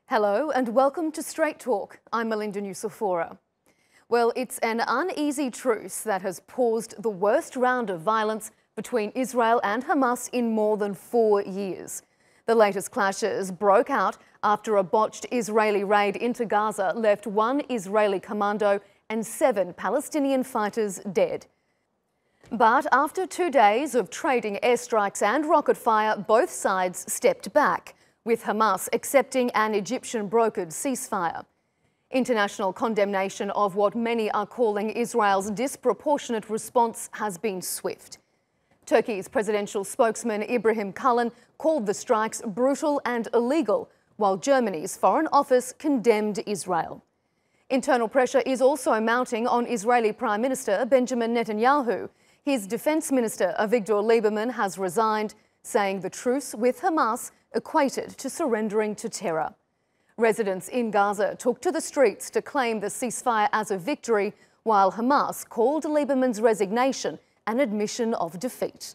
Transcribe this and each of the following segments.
Hello and welcome to Straight Talk. I'm Melinda Nusafora. Well, it's an uneasy truce that has paused the worst round of violence between Israel and Hamas in more than 4 years. The latest clashes broke out after a botched Israeli raid into Gaza left 1 Israeli commando and 7 Palestinian fighters dead. But after 2 days of trading airstrikes and rocket fire, both sides stepped back, with Hamas accepting an Egyptian-brokered ceasefire. International condemnation of what many are calling Israel's disproportionate response has been swift. Turkey's presidential spokesman Ibrahim Kalin called the strikes brutal and illegal, while Germany's Foreign Office condemned Israel. Internal pressure is also mounting on Israeli Prime Minister Benjamin Netanyahu. His defence minister Avigdor-lieberman has resigned, saying the truce with Hamas equated to surrendering to terror. Residents in Gaza took to the streets to claim the ceasefire as a victory, while Hamas called Lieberman's resignation an admission of defeat.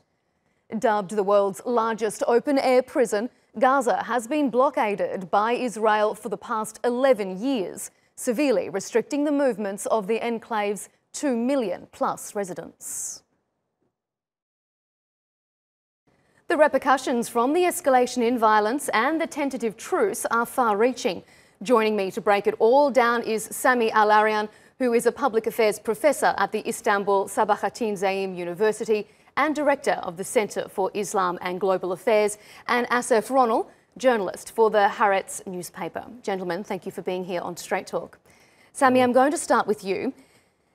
Dubbed the world's largest open-air prison, Gaza has been blockaded by Israel for the past 11 years, severely restricting the movements of the enclave's 2 million plus residents. The repercussions from the escalation in violence and the tentative truce are far-reaching. Joining me to break it all down is Sami Al Arian, who is a public affairs professor at the Istanbul Sabahattin Zaim University and director of the Centre for Islam and Global Affairs, and Asaf Ronel, journalist for the Haaretz newspaper. Gentlemen, thank you for being here on Straight Talk. Sami, I'm going to start with you.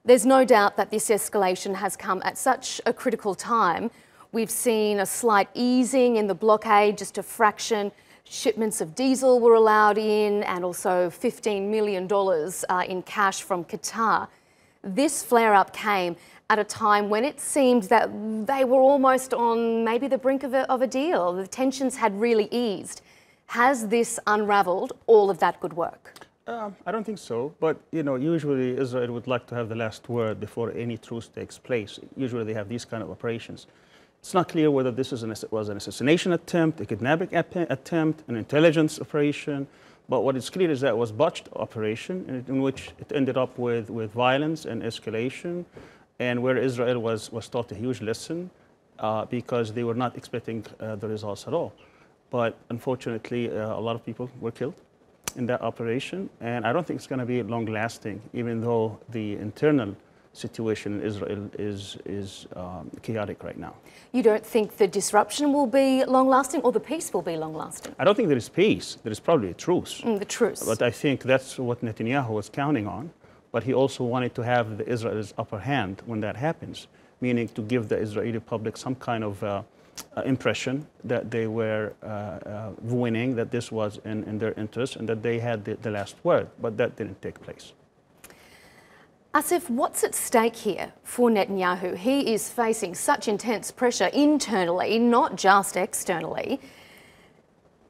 There's no doubt that this escalation has come at such a critical time. We've seen a slight easing in the blockade, just a fraction. Shipments of diesel were allowed in, and also $15 million in cash from Qatar. This flare-up came at a time when it seemed that they were almost on maybe the brink of a deal. The tensions had really eased. Has this unravelled all of that good work? I don't think so, but usually Israel would like to have the last word before any truce takes place. Usually they have these kind of operations. It's not clear whether this was an assassination attempt, a kidnapping attempt, an intelligence operation, but what is clear is that it was a botched operation in which it ended up with violence and escalation, and where Israel was taught a huge lesson because they were not expecting the results at all. But unfortunately, a lot of people were killed in that operation, and I don't think it's going to be long-lasting, even though the internal situation in Israel is chaotic right now. You don't think the disruption will be long-lasting, or the peace will be long-lasting? I don't think there is peace. There is probably a truce. The truce. But I think that's what Netanyahu was counting on. But he also wanted to have the Israel's upper hand when that happens, meaning to give the Israeli public some kind of impression that they were winning, that this was in their interest, and that they had the last word. But that didn't take place. Asif, what's at stake here for Netanyahu? He is facing such intense pressure internally, not just externally.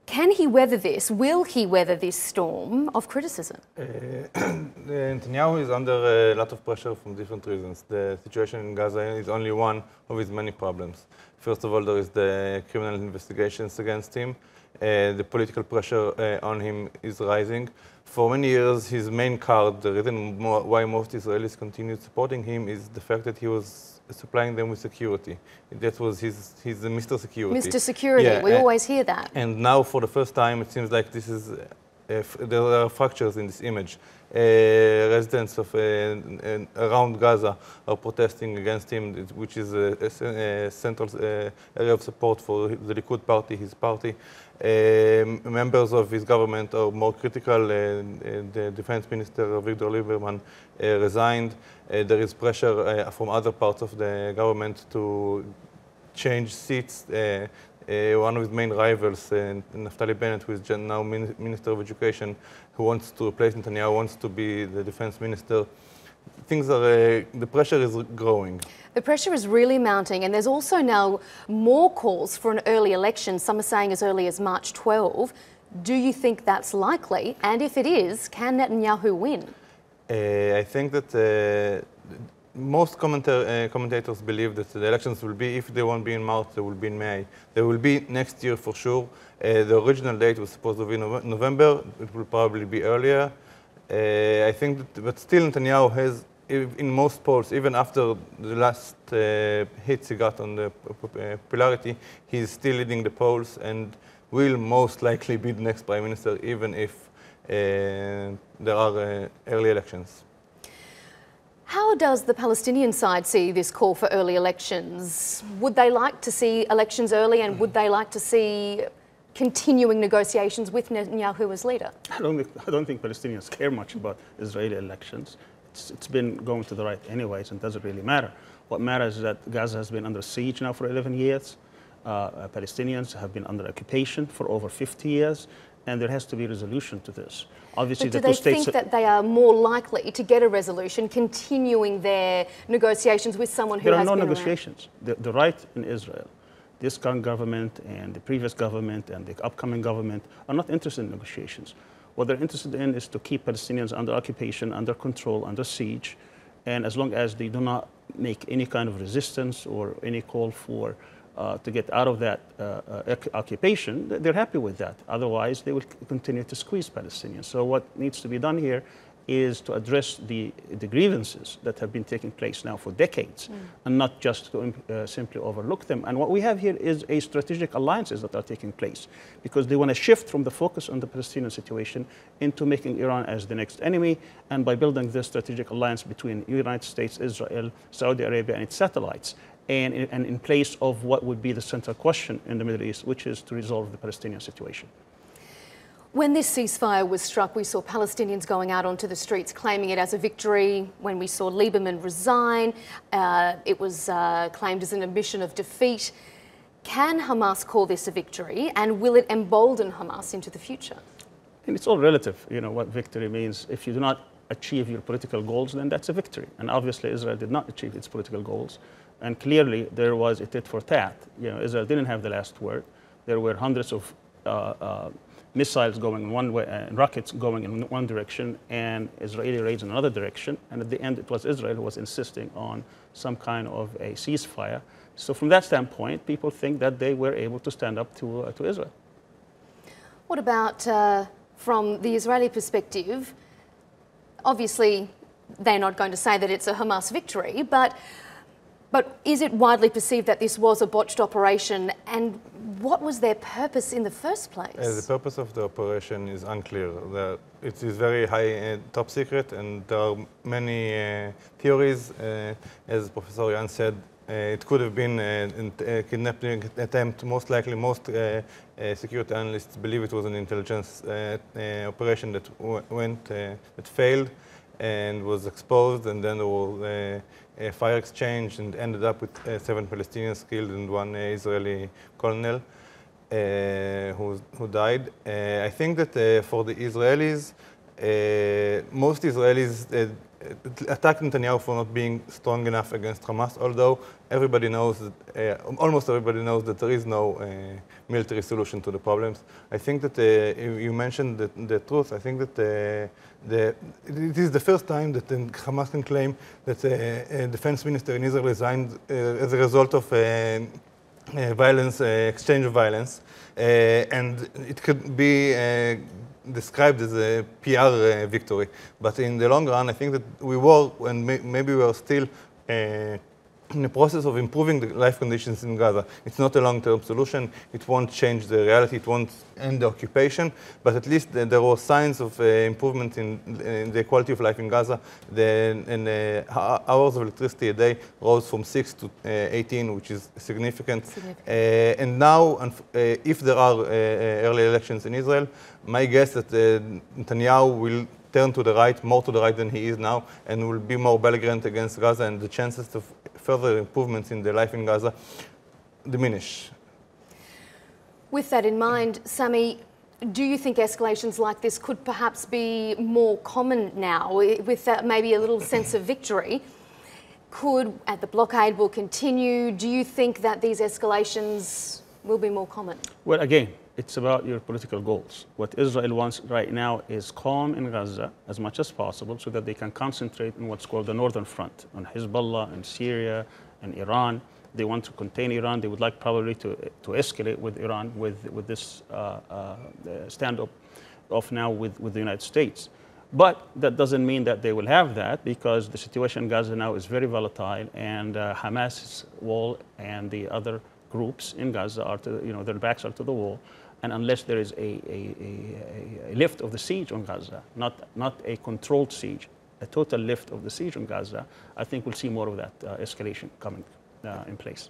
Can he weather this? Will he weather this storm of criticism? Netanyahu is under a lot of pressure from different reasons. The situation in Gaza is only one of his many problems. First of all, there is the criminal investigations against him. The political pressure on him is rising. For many years, his main card, the reason why most Israelis continued supporting him, is the fact that he was supplying them with security. That was he's the Mr. Security. Mr. Security, yeah, we always hear that. And now, for the first time, it seems like this is there are fractures in this image. Residents of around Gaza are protesting against him, which is a central area of support for the Likud party, his party. Members of his government are more critical. The defense minister, Avigdor-lieberman, resigned. There is pressure from other parts of the government to change seats. One of his main rivals, Naftali-bennett, who is now Minister of Education, who wants to replace Netanyahu, wants to be the defense minister. The pressure is growing. The pressure is really mounting, and there's also now more calls for an early election. Some are saying as early as March 12. Do you think that's likely? And if it is, can Netanyahu win? I think that most commentators believe that the elections will be, if they won't be in March, they will be in May. They will be next year for sure. The original date was supposed to be November. It will probably be earlier. I think that, but still Netanyahu has, in most polls, even after the last hits he got on the popularity, he's still leading the polls and will most likely be the next prime minister, even if there are early elections. How does the Palestinian side see this call for early elections? Would they like to see elections early, and would they like to see continuing negotiations with Netanyahu as leader? I don't think Palestinians care much about Israeli elections. It's been going to the right anyways, and doesn't really matter. What matters is that Gaza has been under siege now for 11 years. Palestinians have been under occupation for over 50 years, and there has to be a resolution to this. Obviously, but do they think that they are more likely to get a resolution continuing their negotiations with someone who has been around? There are no negotiations. The right in Israel, this current government and the previous government and the upcoming government are not interested in negotiations. What they're interested in is to keep Palestinians under occupation, under control, under siege, and as long as they do not make any kind of resistance or any call for to get out of that occupation, they're happy with that. Otherwise, they will continue to squeeze Palestinians. So what needs to be done here is to address the grievances that have been taking place now for decades, and not just to simply overlook them. And what we have here is a strategic alliances that are taking place, because they want to shift from the focus on the Palestinian situation into making Iran as the next enemy, and by building this strategic alliance between the United States, Israel, Saudi Arabia, and its satellites, and in place of what would be the central question in the Middle East, which is to resolve the Palestinian situation. When this ceasefire was struck, we saw Palestinians going out onto the streets claiming it as a victory. When we saw Liberman resign, it was claimed as an admission of defeat. Can Hamas call this a victory, and will it embolden Hamas into the future? And it's all relative, you know, what victory means. If you do not achieve your political goals, then that's a victory. And obviously Israel did not achieve its political goals. And clearly there was a tit for tat. You know, Israel didn't have the last word. There were hundreds of missiles going in one way, and rockets going in one direction, and Israeli raids in another direction. And at the end, it was Israel who was insisting on some kind of a ceasefire. So from that standpoint, people think that they were able to stand up to Israel. What about from the Israeli perspective? Obviously, they're not going to say that it's a Hamas victory, but is it widely perceived that this was a botched operation, and what was their purpose in the first place? The purpose of the operation is unclear. It is very high, top secret, and there are many theories. As Professor Arian said, it could have been a kidnapping attempt. Most likely, most security analysts believe it was an intelligence operation that failed and was exposed, and then there was a fire exchange and ended up with 7 Palestinians killed and 1 Israeli colonel who died. I think that for the Israelis, most Israelis attacked Netanyahu for not being strong enough against Hamas, although everybody knows that, almost everybody knows that there is no military solution to the problems. I think that you mentioned the truth. I think that it is the first time that Hamas can claim that a defense minister in Israel resigned as a result of violence, exchange of violence, and it could be described as a PR victory. But in the long run, I think that we were, and maybe we are still in the process of improving the life conditions in Gaza. It's not a long-term solution. It won't change the reality. It won't end the occupation. But at least there were signs of improvement in the quality of life in Gaza. The hours of electricity a day rose from 6 to 18, which is significant. And now, if there are early elections in Israel, my guess that Netanyahu will turn to the right, more to the right than he is now, and will be more belligerent against Gaza, and the chances of further improvements in the life in Gaza diminish. With that in mind, Sami, do you think escalations like this could perhaps be more common now, with that maybe a little sense of victory? The blockade will continue? Do you think that these escalations will be more common? Well, again, it's about your political goals. What Israel wants right now is calm in Gaza as much as possible so that they can concentrate on what's called the Northern Front, on Hezbollah and Syria and Iran. They want to contain Iran. They would like probably to escalate with Iran with this standoff now with the United States. But that doesn't mean that they will have that, because the situation in Gaza now is very volatile, and Hamas's wall and the other groups in Gaza are their backs are to the wall. And unless there is a lift of the siege on Gaza, not a controlled siege, a total lift of the siege on Gaza, I think we'll see more of that escalation coming in place.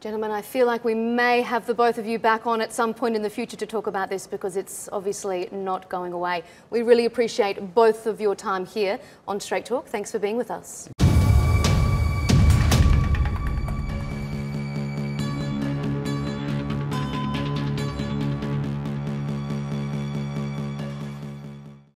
Gentlemen, I feel like we may have the both of you back on at some point in the future to talk about this, because it's obviously not going away. We really appreciate both of your time here on Straight Talk. Thanks for being with us.